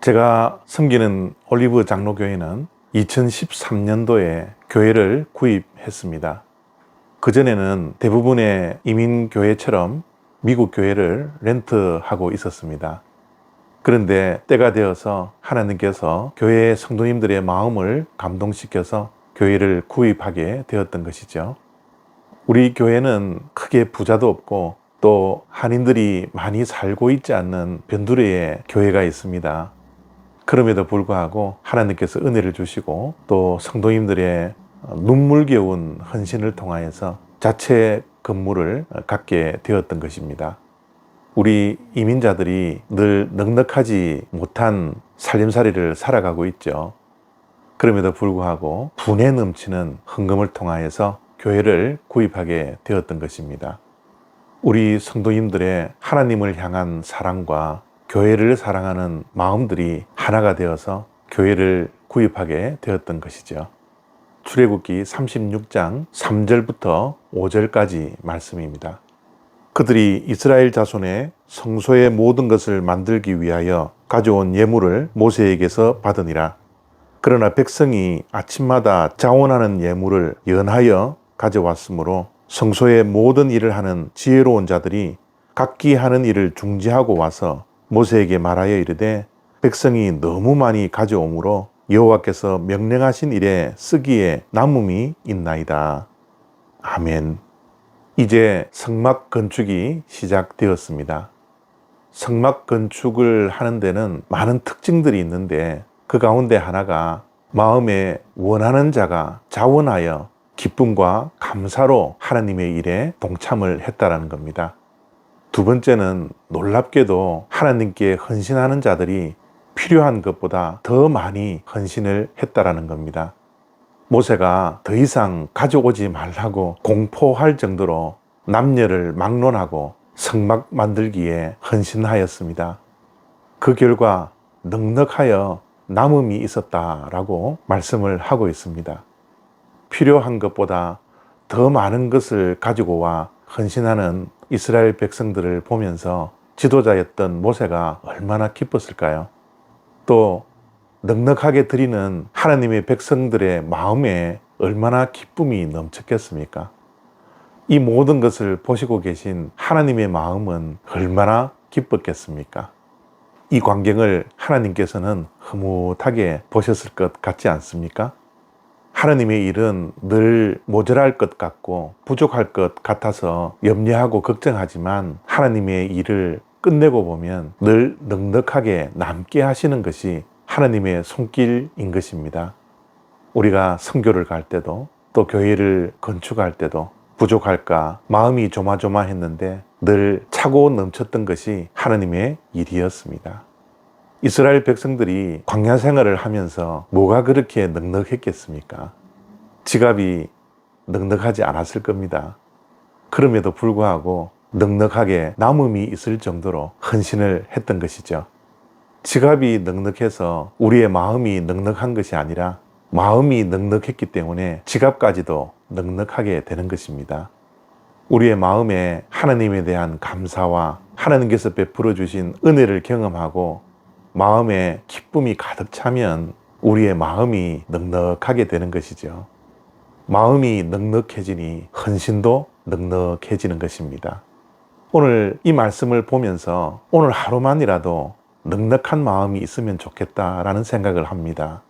제가 섬기는 올리브 장로교회는 2013년도에 교회를 구입했습니다. 그전에는 대부분의 이민교회처럼 미국 교회를 렌트하고 있었습니다. 그런데 때가 되어서 하나님께서 교회 성도님들의 마음을 감동시켜서 교회를 구입하게 되었던 것이죠. 우리 교회는 크게 부자도 없고 또 한인들이 많이 살고 있지 않는 변두리에 교회가 있습니다. 그럼에도 불구하고 하나님께서 은혜를 주시고 또 성도님들의 눈물겨운 헌신을 통하여서 자체 건물을 갖게 되었던 것입니다. 우리 이민자들이 늘 넉넉하지 못한 살림살이를 살아가고 있죠. 그럼에도 불구하고 분에 넘치는 헌금을 통하여서 교회를 구입하게 되었던 것입니다. 우리 성도님들의 하나님을 향한 사랑과 교회를 사랑하는 마음들이 하나가 되어서 교회를 구입하게 되었던 것이죠. 출애굽기 36장 3절부터 5절까지 말씀입니다. 그들이 이스라엘 자손의 성소의 모든 것을 만들기 위하여 가져온 예물을 모세에게서 받으니라. 그러나 백성이 아침마다 자원하는 예물을 연하여 가져왔으므로 성소의 모든 일을 하는 지혜로운 자들이 각기 하는 일을 중지하고 와서 모세에게 말하여 이르되 백성이 너무 많이 가져오므로 여호와께서 명령하신 일에 쓰기에 남음이 있나이다. 아멘. 이제 성막 건축이 시작되었습니다. 성막 건축을 하는 데는 많은 특징들이 있는데 그 가운데 하나가 마음에 원하는 자가 자원하여 기쁨과 감사로 하나님의 일에 동참을 했다라는 겁니다. 두 번째는 놀랍게도 하나님께 헌신하는 자들이 필요한 것보다 더 많이 헌신을 했다라는 겁니다. 모세가 더 이상 가져오지 말라고 공포할 정도로 남녀를 막론하고 성막 만들기에 헌신하였습니다. 그 결과 넉넉하여 남음이 있었다라고 말씀을 하고 있습니다. 필요한 것보다 더 많은 것을 가지고 와 헌신하는 이스라엘 백성들을 보면서 지도자였던 모세가 얼마나 기뻤을까요? 또 넉넉하게 드리는 하나님의 백성들의 마음에 얼마나 기쁨이 넘쳤겠습니까? 이 모든 것을 보시고 계신 하나님의 마음은 얼마나 기뻤겠습니까? 이 광경을 하나님께서는 흐뭇하게 보셨을 것 같지 않습니까? 하나님의 일은 늘 모자랄 것 같고 부족할 것 같아서 염려하고 걱정하지만 하나님의 일을 끝내고 보면 늘 넉넉하게 남게 하시는 것이 하나님의 손길인 것입니다. 우리가 선교를 갈 때도 또 교회를 건축할 때도 부족할까 마음이 조마조마했는데 늘 차고 넘쳤던 것이 하나님의 일이었습니다. 이스라엘 백성들이 광야 생활을 하면서 뭐가 그렇게 넉넉했겠습니까? 지갑이 넉넉하지 않았을 겁니다. 그럼에도 불구하고 넉넉하게 남음이 있을 정도로 헌신을 했던 것이죠. 지갑이 넉넉해서 우리의 마음이 넉넉한 것이 아니라 마음이 넉넉했기 때문에 지갑까지도 넉넉하게 되는 것입니다. 우리의 마음에 하나님에 대한 감사와 하나님께서 베풀어 주신 은혜를 경험하고 마음에 기쁨이 가득 차면 우리의 마음이 넉넉하게 되는 것이죠. 마음이 넉넉해지니 헌신도 넉넉해지는 것입니다. 오늘 이 말씀을 보면서 오늘 하루만이라도 넉넉한 마음이 있으면 좋겠다라는 생각을 합니다.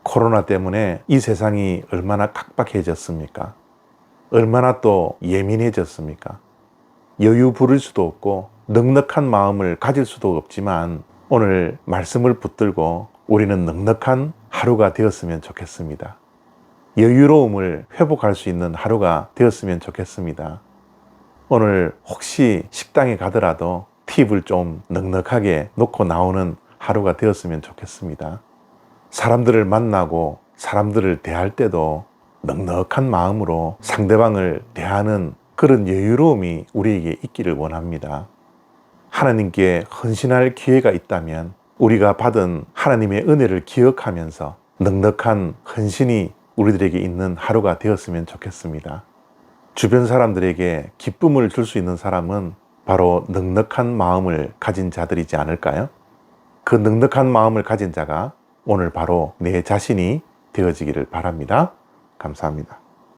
코로나 때문에 이 세상이 얼마나 각박해졌습니까? 얼마나 또 예민해졌습니까? 여유 부릴 수도 없고 넉넉한 마음을 가질 수도 없지만 오늘 말씀을 붙들고 우리는 넉넉한 하루가 되었으면 좋겠습니다. 여유로움을 회복할 수 있는 하루가 되었으면 좋겠습니다. 오늘 혹시 식당에 가더라도 팁을 좀 넉넉하게 놓고 나오는 하루가 되었으면 좋겠습니다. 사람들을 만나고 사람들을 대할 때도 넉넉한 마음으로 상대방을 대하는 그런 여유로움이 우리에게 있기를 원합니다. 하나님께 헌신할 기회가 있다면 우리가 받은 하나님의 은혜를 기억하면서 넉넉한 헌신이 우리들에게 있는 하루가 되었으면 좋겠습니다. 주변 사람들에게 기쁨을 줄 수 있는 사람은 바로 넉넉한 마음을 가진 자들이지 않을까요? 그 넉넉한 마음을 가진 자가 오늘 바로 내 자신이 되어지기를 바랍니다. 감사합니다.